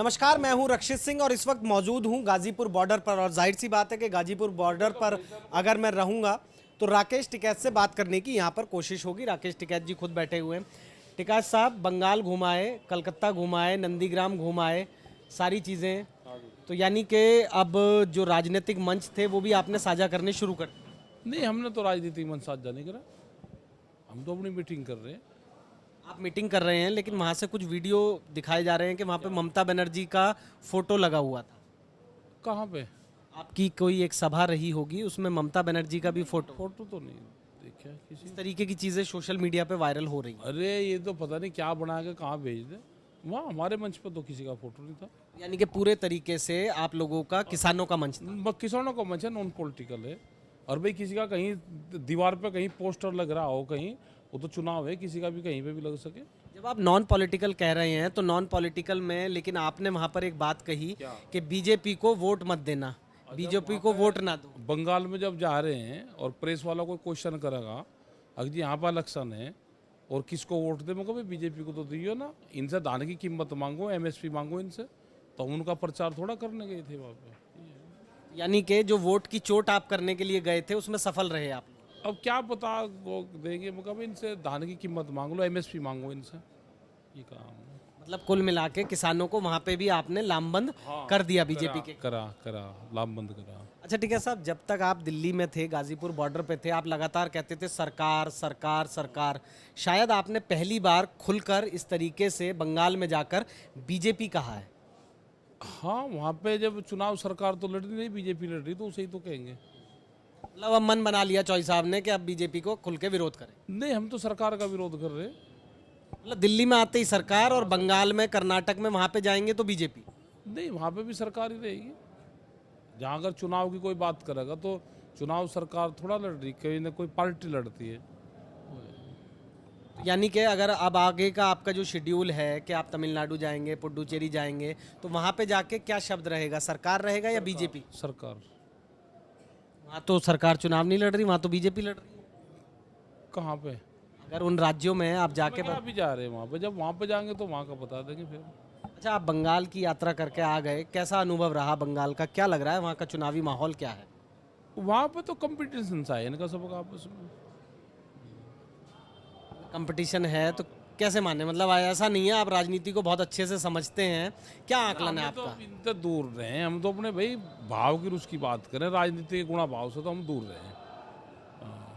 नमस्कार, मैं हूं रक्षित सिंह और इस वक्त मौजूद हूं गाजीपुर बॉर्डर पर। और जाहिर सी बात है कि गाजीपुर बॉर्डर पर अगर मैं रहूंगा तो राकेश टिकैत से बात करने की यहां पर कोशिश होगी। राकेश टिकैत जी खुद बैठे हुए हैं। टिकैत साहब, बंगाल घुमाए, कलकत्ता घुमाए, नंदीग्राम घुमाए, सारी चीज़ें, तो यानी कि अब जो राजनीतिक मंच थे वो भी आपने साझा करने शुरू कर दिए। नहीं, हमने तो राजनीतिक मंच साझा नहीं करा। हम तो अपनी मीटिंग कर रहे हैं। आप मीटिंग कर रहे हैं, लेकिन वहां से कुछ वीडियो दिखाए जा रहे हैं कि वहां पे ममता बनर्जी का फोटो लगा हुआ था। कहाँ पे? आपकी कोई एक सभा रही होगी, उसमें ममता बनर्जी का भी फोटो। फोटो तो नहीं देखा किसी। इस तरीके की चीजें सोशल मीडिया पे वायरल हो रही हैं। अरे ये तो पता नहीं क्या बना के कहाँ भेज दे। वहाँ हमारे मंच पर तो किसी का फोटो नहीं था। यानी कि पूरे तरीके से आप लोगों का किसानों का मंच था। किसानों का मंच है, नॉन पॉलिटिकल है। और भाई किसी का कहीं दीवार पे कहीं पोस्टर लग रहा हो, कहीं वो तो चुनाव है, किसी का भी कहीं पे भी लग सके। जब आप नॉन पॉलिटिकल कह रहे हैं तो नॉन पॉलिटिकल में, लेकिन आपने वहां पर एक बात कही कि बीजेपी को वोट मत देना, बीजेपी को वोट ना दो। बंगाल में जब जा रहे हैं और प्रेस वाला कोई क्वेश्चन करेगा, अगर जी यहाँ पर इलेक्शन है और किसको वोट दे, मैं कहूँ बीजेपी को तो दियो ना, इनसे धान की कीमत मांगो, एमएसपी मांगो इनसे। तो हम उनका प्रचार थोड़ा करने गए थे वहाँ पे। यानी कि जो वोट की चोट आप करने के लिए गए थे उसमें सफल रहे आप। अब क्या पता वो देंगे, मैं कहूँ इनसे धान की कीमत मांग लो, एमएसपी मांगो इनसे, ये काम है। मतलब कुल मिला के किसानों को वहां पे भी आपने लामबंद कर दिया बीजेपी के। करा लामबंद करा। अच्छा ठीक है साहब, जब तक आप दिल्ली में थे, गाजीपुर बॉर्डर पे थे, आप लगातार कहते थे सरकार सरकार सरकार। शायद आपने पहली बार खुलकर इस तरीके से बंगाल में जाकर बीजेपी कहा है। हाँ, वहाँ पे जब चुनाव सरकार तो लड़ रही, बीजेपी लड़ रही, तो उसे ही तो कहेंगे। मतलब अब मन बना लिया चौधरी साहब ने कि अब बीजेपी को खुल के विरोध करें। नहीं, हम तो सरकार का विरोध कर रहे हैं। मतलब दिल्ली में आते ही सरकार और बंगाल में, कर्नाटक में, वहां पे जाएंगे तो बीजेपी। नहीं, वहाँ पे भी सरकार ही रहेगी। जहाँ अगर चुनाव की कोई बात करेगा तो चुनाव सरकार थोड़ा लड़ रही, कोई ना कोई पार्टी लड़ती है। यानी कि अगर अब आगे का आपका जो शेड्यूल है कि आप तमिलनाडु जाएंगे, पुडुचेरी जाएंगे, तो वहां पे जाके क्या शब्द रहेगा, सरकार रहेगा या बीजेपी? सरकार। वहाँ तो सरकार चुनाव नहीं लड़ रही, वहाँ तो बीजेपी लड़ रही है। कहाँ पे? अगर उन राज्यों में आप जाके क्या अभी जा रहे हैं वहाँ पे, जब वहाँ पे जाएंगे तो वहाँ का बता देंगे फिर। अच्छा, आप बंगाल की यात्रा करके आ गए, कैसा अनुभव रहा बंगाल का? क्या लग रहा है वहाँ का चुनावी माहौल क्या है? वहाँ पे तो कंपटीशन सा है इनका सबका आपस में। कंपटीशन है तो कैसे माने? मतलब ऐसा नहीं है, आप राजनीति को बहुत अच्छे से समझते हैं, क्या आकलन है तो आपका? इनसे दूर रहे, हम तो अपने भाई भाव की उसकी बात करें, राजनीति के गुणा भाव से तो हम दूर रहे।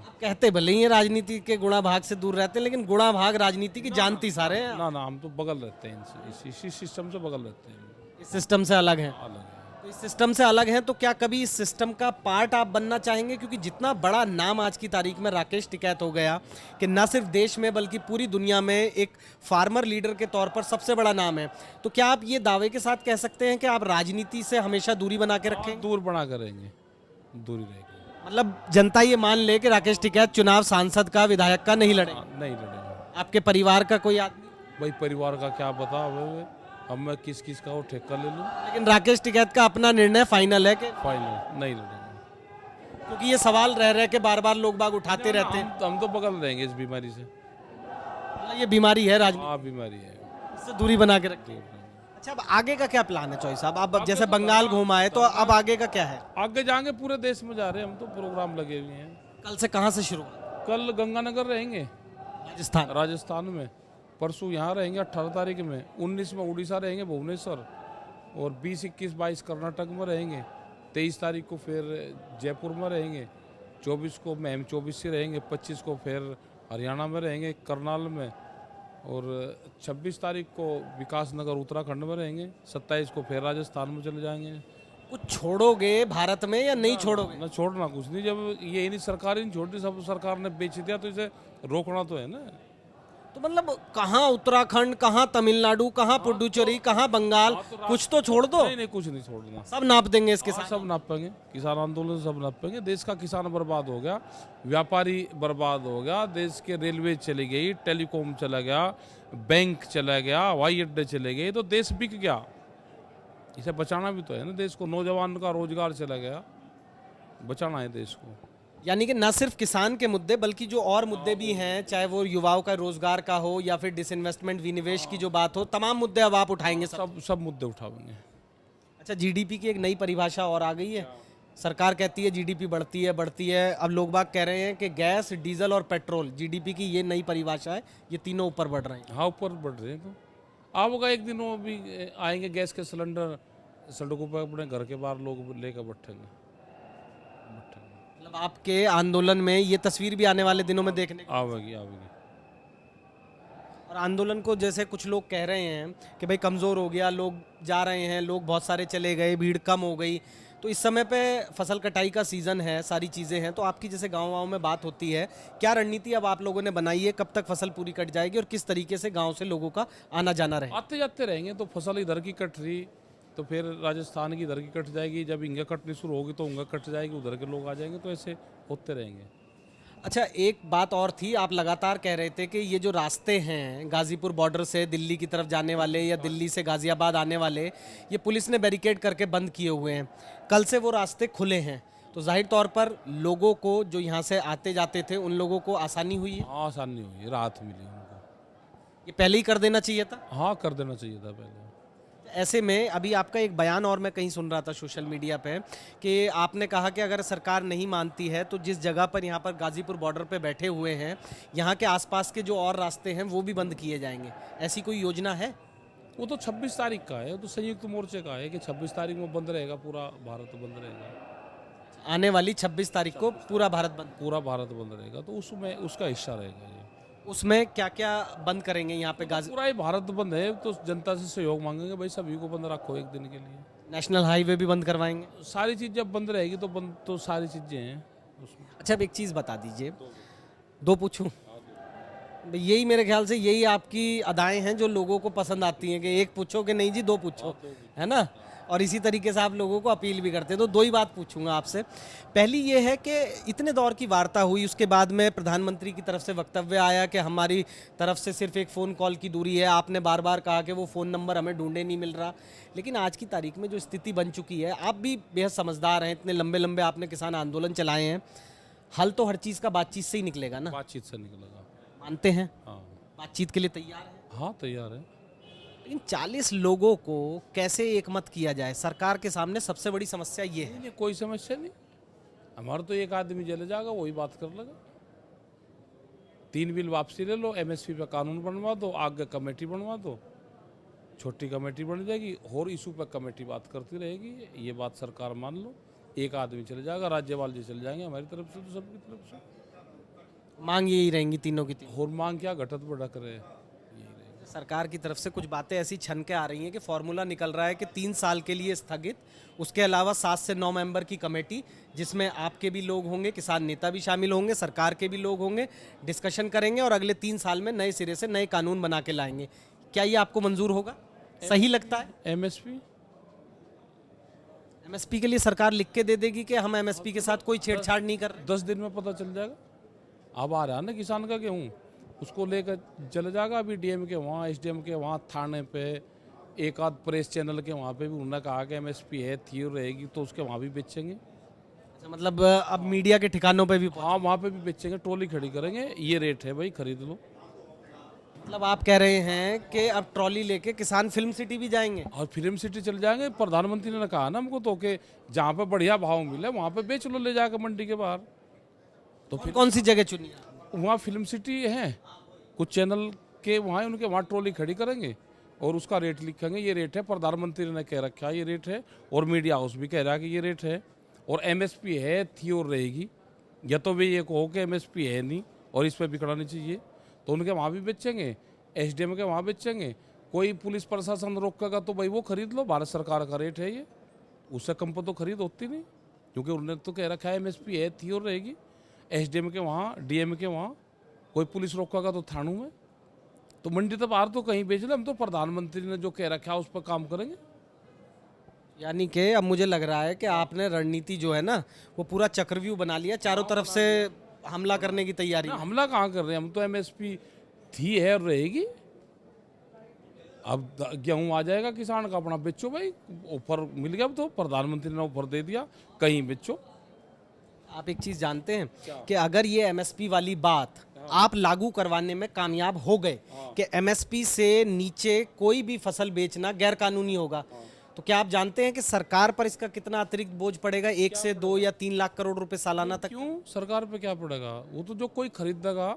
आप कहते भले ही हैं राजनीति के गुणा भाग से दूर रहते हैं, लेकिन गुणा भाग राजनीति की जानती सारे हैं। ना हम तो बगल रहते हैं इनसे, इसी सिस्टम से बगल रहते हैं। इस सिस्टम से अलग है। अलग है। तो इस सिस्टम से अलग हैं तो क्या कभी इस सिस्टम का पार्ट आप बनना चाहेंगे? क्योंकि जितना बड़ा नाम आज की तारीख में राकेश टिकैत हो गया कि न सिर्फ देश में बल्कि पूरी दुनिया में एक फार्मर लीडर के तौर पर सबसे बड़ा नाम है, तो क्या आप ये दावे के साथ कह सकते हैं कि आप राजनीति से हमेशा दूरी बना के रखेंगे? दूर बना करेंगे, दूरी रहेगी। मतलब जनता ये मान ले कि राकेश टिकैत चुनाव सांसद का, विधायक का नहीं लड़ेंगे? नहीं लड़ेंगे। आपके परिवार का कोई आदमी? भाई परिवार का क्या पता, अब मैं किस किस का वो ठेका ले लूँ। लेकिन राकेश टिकैत का अपना निर्णय फाइनल है कि? फाइनल नहीं लड़ेंगे। क्योंकि ये सवाल रह रहे के बार बार लोग बाग उठाते रहते हैं। हम तो बगल रहेंगे इस बीमारी से। मतलब ये बीमारी है राजनीति, हाँ बीमारी है। इससे दूरी बना के रखिए। अच्छा, अब आगे का क्या प्लान है चौधरी साहब? आप जैसे बंगाल घुमाए तो अब आगे का क्या है? आगे जाएंगे, पूरे देश में जा रहे हैं हम तो, प्रोग्राम लगे हुए हैं। कल से कहाँ से शुरुआत? कल गंगानगर रहेंगे, राजस्थान में। परसों यहाँ रहेंगे 18 तारीख में, 19 में उड़ीसा रहेंगे, भुवनेश्वर, और 20, 21, 22 कर्नाटक में रहेंगे, 23 तारीख को फिर जयपुर में रहेंगे, 24 को मैम 24 से रहेंगे, 25 को फिर हरियाणा में रहेंगे, करनाल में, और 26 तारीख को विकास नगर उत्तराखंड में रहेंगे, 27 को फिर राजस्थान में चले जाएंगे। कुछ छोड़ोगे भारत में या नहीं छोड़ोगे? ना छोड़ना कुछ नहीं, जब ये नहीं सरकार ही नहीं छोड़ रही, सब सरकार ने बेच दिया, तो इसे रोकना तो है ना। तो मतलब कहाँ उत्तराखंड, कहाँ तमिलनाडु, कहाँ पुडुचेरी, कहाँ बंगाल, कुछ तो छोड़ दो। नहीं कुछ नहीं छोड़ना, सब नाप देंगे इसके साथ। सब नापेंगे, किसान आंदोलन सब नापेंगे। देश का किसान बर्बाद हो गया, व्यापारी बर्बाद हो गया, देश के रेलवे चली गई, टेलीकॉम चला गया, बैंक चला गया, हवाई अड्डे चले गए, तो देश बिक गया। इसे बचाना भी तो है ना देश को, नौजवान का रोजगार चला गया, बचाना है देश को। यानी कि न सिर्फ किसान के मुद्दे बल्कि जो और मुद्दे भी हैं, चाहे वो युवाओं का रोजगार का हो या फिर डिसइन्वेस्टमेंट विनिवेश की जो बात हो, तमाम मुद्दे अब आप उठाएंगे सब। सब मुद्दे उठाएंगे। अच्छा, जीडीपी की एक नई परिभाषा और आ गई है। सरकार कहती है जीडीपी बढ़ती है। अब लोग बाग कह रहे हैं कि गैस, डीजल और पेट्रोल, जीडीपी की ये नई परिभाषा है, ये तीनों ऊपर बढ़ रहे हैं। हाँ, ऊपर बढ़ रहे हैं। तो होगा एक दिन वो भी आएंगे गैस के सिलेंडर सड़कों पर, अपने घर के बाहर लोग लेकर बैठेंगे। मतलब आपके आंदोलन में ये तस्वीर भी आने वाले दिनों में देखने को। आवेगी आवेगी। और आंदोलन को जैसे कुछ लोग कह रहे हैं कि भाई कमज़ोर हो गया, लोग जा रहे हैं, लोग बहुत सारे चले गए, भीड़ कम हो गई, तो इस समय पे फसल कटाई का सीज़न है, सारी चीज़ें हैं, तो आपकी जैसे गाँव में बात होती है, क्या रणनीति अब आप लोगों ने बनाई है, कब तक फसल पूरी कट जाएगी और किस तरीके से गाँव से लोगों का आना जाना रहे? आते जाते रहेंगे तो फसल इधर की कट रही तो फिर राजस्थान की इधर की कट जाएगी, जब इंगा कटनी शुरू होगी तो उंगा कट जाएगी, उधर के लोग आ जाएंगे, तो ऐसे होते रहेंगे। अच्छा, एक बात और थी, आप लगातार कह रहे थे कि ये जो रास्ते हैं गाज़ीपुर बॉर्डर से दिल्ली की तरफ जाने वाले या दिल्ली से गाज़ियाबाद आने वाले, ये पुलिस ने बैरिकेड करके बंद किए हुए हैं। कल से वो रास्ते खुले हैं, तो जाहिर तौर पर लोगों को जो यहाँ से आते जाते थे उन लोगों को आसानी हुई है। हाँ, आसानी हुई, राहत मिली उनको। ये पहले ही कर देना चाहिए था। हाँ, कर देना चाहिए था पहले। ऐसे में अभी आपका एक बयान और मैं कहीं सुन रहा था सोशल मीडिया पे कि आपने कहा कि अगर सरकार नहीं मानती है तो जिस जगह पर यहाँ पर गाज़ीपुर बॉर्डर पे बैठे हुए हैं, यहाँ के आसपास के जो और रास्ते हैं वो भी बंद किए जाएंगे। ऐसी कोई योजना है? वो तो 26 तारीख का है, वो तो संयुक्त मोर्चे का है कि 26 तारीख में बंद रहेगा, पूरा भारत बंद रहेगा। आने वाली 26 तारीख को पूरा भारत बंद। पूरा भारत बंद रहेगा, तो उसमें उसका हिस्सा रहेगा ये। उसमें क्या क्या बंद करेंगे यहाँ पे? गाजी पूरा ही भारत बंद है, तो जनता से सहयोग मांगेंगे, भाई सभी को बंद रखो एक दिन के लिए। नेशनल हाईवे भी बंद करवाएंगे। सारी चीज़ जब बंद रहेगी तो बंद तो सारी चीज़ें हैं उसमें। अच्छा, अब एक चीज़ बता दीजिए, दो पूछूं? यही मेरे ख्याल से यही आपकी अदाएं हैं जो लोगों को पसंद आती हैं कि एक पूछो कि नहीं जी दो पूछो, है ना? और इसी तरीके से आप लोगों को अपील भी करते हैं। तो दो ही बात पूछूंगा आपसे। पहली ये है कि इतने दौर की वार्ता हुई, उसके बाद में प्रधानमंत्री की तरफ से वक्तव्य आया कि हमारी तरफ से सिर्फ एक फ़ोन कॉल की दूरी है। आपने बार बार कहा कि वो फ़ोन नंबर हमें ढूंढे नहीं मिल रहा, लेकिन आज की तारीख में जो स्थिति बन चुकी है, आप भी बेहद समझदार हैं, इतने लंबे लंबे आपने किसान आंदोलन चलाए हैं, हल तो हर चीज़ का बातचीत से ही निकलेगा ना? बातचीत से निकलेगा। मानते हैं? हाँ। बातचीत के लिए तैयार है? हाँ, तैयार है। लेकिन 40 लोगों को कैसे एकमत किया जाए? सरकार के सामने सबसे बड़ी समस्या ये है। नहीं, कोई समस्या नहीं, हमारा तो एक आदमी जले जाएगा, वही बात कर लेगा। 3 बिल वापसी ले लो, एमएसपी पे कानून बनवा दो, आगे कमेटी बनवा दो, छोटी कमेटी बन जाएगी, और इशू पे कमेटी बात करती रहेगी। ये बात सरकार मान लो, एक आदमी चले जाएगा, राज्यपाल जी चले जाएंगे, हमारी तरफ से तो सबकी तरफ से। मांग यही रहेंगी तीनों की तीनों। और मांग क्या, घटत बढ़क रहे। सरकार की तरफ से कुछ बातें ऐसी छन के आ रही हैं कि फॉर्मूला निकल रहा है कि 3 साल के लिए स्थगित, उसके अलावा 7 से 9 मेंबर की कमेटी, जिसमें आपके भी लोग होंगे, किसान नेता भी शामिल होंगे, सरकार के भी लोग होंगे, डिस्कशन करेंगे और अगले 3 साल में नए सिरे से नए कानून बना के लाएंगे। क्या ये आपको मंजूर होगा? सही लगता है? एमएसपी एमएसपी के लिए सरकार लिख के दे देगी कि हम एमएसपी के साथ कोई छेड़छाड़ नहीं कर रहे? 10 दिन में पता चल जाएगा। अब आ रहा है ना किसान का गेहूँ, उसको लेकर चले जाएगा। अभी डीएम के वहाँ, एसडीएम के वहाँ, थाने पे, एक आध प्रेस चैनल के वहाँ पे भी उन्होंने कहा कि एमएसपी है, थी रहेगी, तो उसके वहाँ भी बेचेंगे। अच्छा, मतलब अब मीडिया के ठिकानों पे भी हाँ, वहाँ पे भी बेचेंगे, ट्रॉली खड़ी करेंगे, ये रेट है भाई, खरीद लो। मतलब आप कह रहे हैं कि अब ट्रॉली लेके किसान फिल्म सिटी भी जाएंगे? और फिल्म सिटी चले जाएंगे। प्रधानमंत्री ने कहा ना हमको तो कि जहाँ पे बढ़िया भाव मिले वहाँ पे बेच लो, ले जाकर मंडी के बाहर। तो फिर कौन सी जगह चुनी? वहाँ फिल्म सिटी है, कुछ चैनल के वहाँ, उनके वहाँ ट्रॉली खड़ी करेंगे और उसका रेट लिखेंगे, ये रेट है, प्रधानमंत्री ने कह रखा है ये रेट है, और मीडिया हाउस भी कह रहा है कि ये रेट है, और एमएसपी है, थी और रहेगी। या तो वे ये कहो कि एमएसपी है नहीं और इस पर बिकड़ानी चाहिए, तो उनके वहाँ भी बेचेंगे, एसडीएम के वहाँ बेचेंगे। कोई पुलिस प्रशासन रोकेगा तो भाई वो खरीद लो, भारत सरकार का रेट है ये, उससे कम पर तो खरीद होती नहीं, क्योंकि उन्होंने तो कह रखा है एमएसपी है, थी और रहेगी। एसडीएम के वहाँ, डीएम के वहाँ, कोई पुलिस रोकेगा तो थानों में, तो मंडी तो बाहर तो कहीं बेच ले, हम तो प्रधानमंत्री ने जो कह रखा है उस पर काम करेंगे। यानी कि अब मुझे लग रहा है कि आपने रणनीति जो है ना वो पूरा चक्रव्यूह बना लिया, चारों तरफ से हमला करने की तैयारी। ना, हमला कहाँ कर रहे हैं हम, तो एमएसपी थी है और रहेगी। अब गेहूँ आ जाएगा किसान का, अपना बेचो भाई, ऑफर मिल गया, अब तो प्रधानमंत्री ने ऑफर दे दिया, कहीं बेचो। आप एक चीज जानते हैं कि अगर ये एमएसपी वाली बात आप लागू करवाने में कामयाब हो गए कि एमएसपी से नीचे कोई भी फसल बेचना गैर कानूनी होगा, तो क्या आप जानते हैं कि सरकार पर इसका कितना अतिरिक्त बोझ पड़ेगा? 1 से 2 या 3 लाख करोड़ रुपए सालाना तक। क्यों सरकार पे क्या पड़ेगा? वो तो जो कोई खरीदेगा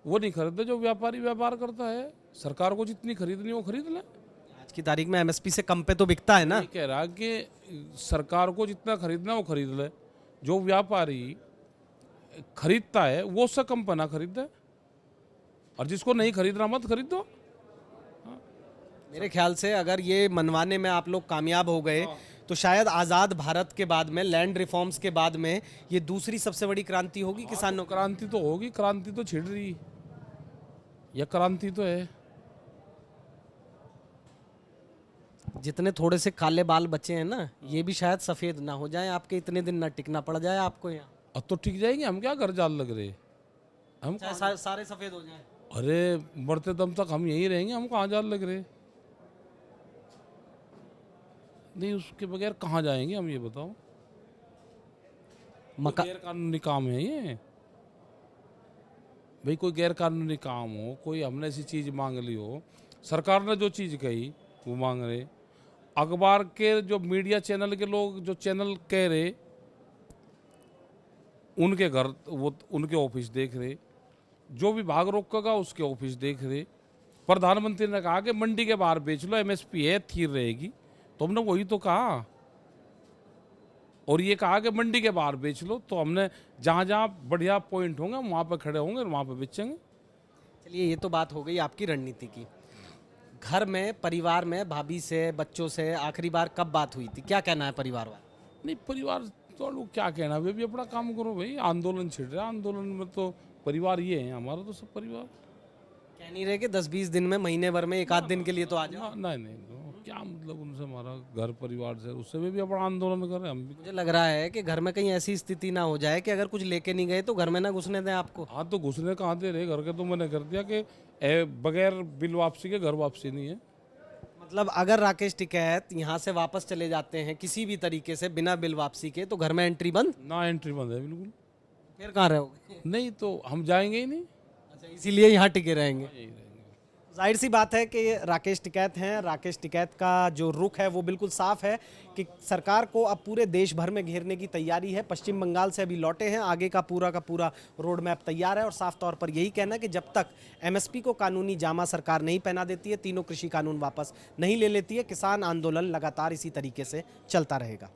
वो नहीं खरीदे, जो व्यापारी व्यापार करता है। सरकार को जितनी खरीदनी वो खरीद ले। आज की तारीख में एमएसपी से कम पे तो बिकता है ना। ये कह रहा कि सरकार को जितना खरीदना वो खरीद ले, जो व्यापारी खरीदता है वो उससे कम पे ना खरीदे, और जिसको नहीं खरीदना मत खरीदो। मेरे ख्याल से अगर ये मनवाने में आप लोग कामयाब हो गए तो शायद आज़ाद भारत के बाद में, लैंड रिफॉर्म्स के बाद में, ये दूसरी सबसे बड़ी क्रांति होगी किसानों की। क्रांति तो होगी, क्रांति तो छिड़ रही, यह क्रांति तो है। जितने थोड़े से काले बाल बचे हैं ना, ये भी शायद सफ़ेद ना हो जाए आपके, इतने दिन ना टिकना पड़ जाए आपको यहाँ। अब तो ठीक जाएंगे, हम क्या घर जाल लग रहे, हम चाहे सारे सफ़ेद हो जाएं। अरे मरते दम तक हम यहीं रहेंगे, हम कहाँ जाल लग रहे? नहीं, उसके बगैर कहाँ जाएंगे हम, ये बताओ। गैर कानूनी काम है ये भाई, कोई गैर कानूनी काम हो, कोई हमने ऐसी चीज मांग ली हो, सरकार ने जो चीज कही वो मांग रहे, अखबार के जो मीडिया चैनल के लोग जो चैनल कह रहे, उनके घर वो उनके ऑफिस देख रहे, जो विभाग रोकेगा उसके ऑफिस देख रहे। प्रधानमंत्री ने कहा कि मंडी के बाहर बेच लो, एमएसपी है, थीर रहेगी, तो हमने वही तो कहा। और ये कहा कि मंडी के बाहर बेच लो, तो हमने जहाँ जहाँ बढ़िया पॉइंट होंगे वहाँ पे खड़े होंगे और वहाँ पे बेचेंगे। चलिए, ये तो बात हो गई आपकी रणनीति की। घर में, परिवार में, भाभी से, बच्चों से आखिरी बार कब बात हुई थी? क्या कहना है परिवार वाला? नहीं, परिवार तो लोग क्या कहना, वे भी अपना काम करो भाई। आंदोलन छिड़ रहा है, आंदोलन में तो परिवार ये है, हमारा तो सब परिवार। कह नहीं रहे कि 10-20 दिन में, महीने भर में, 1 आध दिन के लिए तो आ जाओ? नहीं, तो क्या मतलब उनसे, हमारा घर परिवार से, उससे भी अपना आंदोलन करें हम भी। मुझे लग रहा है कि घर में कहीं ऐसी स्थिति ना हो जाए कि अगर कुछ लेके नहीं गए तो घर में ना घुसने दें आपको। हाँ, तो घुसने कहाँ दे रहे घर के, तो मैंने कर दिया कि बगैर बिल वापसी के घर वापसी नहीं है। मतलब अगर राकेश टिकैत यहाँ से वापस चले जाते हैं किसी भी तरीके से बिना बिल वापसी के, तो घर में एंट्री बंद? ना, एंट्री बंद है बिल्कुल। फिर कहाँ रहोगे? नहीं तो हम जाएंगे ही नहीं। अच्छा, इसीलिए यहाँ टिके रहेंगे। यही रहेंगे। जाहिर सी बात है कि राकेश टिकैत हैं। राकेश टिकैत का जो रुख है वो बिल्कुल साफ है कि सरकार को अब पूरे देश भर में घेरने की तैयारी है। पश्चिम बंगाल से अभी लौटे हैं, आगे का पूरा रोड मैप तैयार है और साफ तौर पर यही कहना है कि जब तक एमएसपी को कानूनी जामा सरकार नहीं पहना देती है, तीनों कृषि कानून वापस नहीं ले लेती है, किसान आंदोलन लगातार इसी तरीके से चलता रहेगा।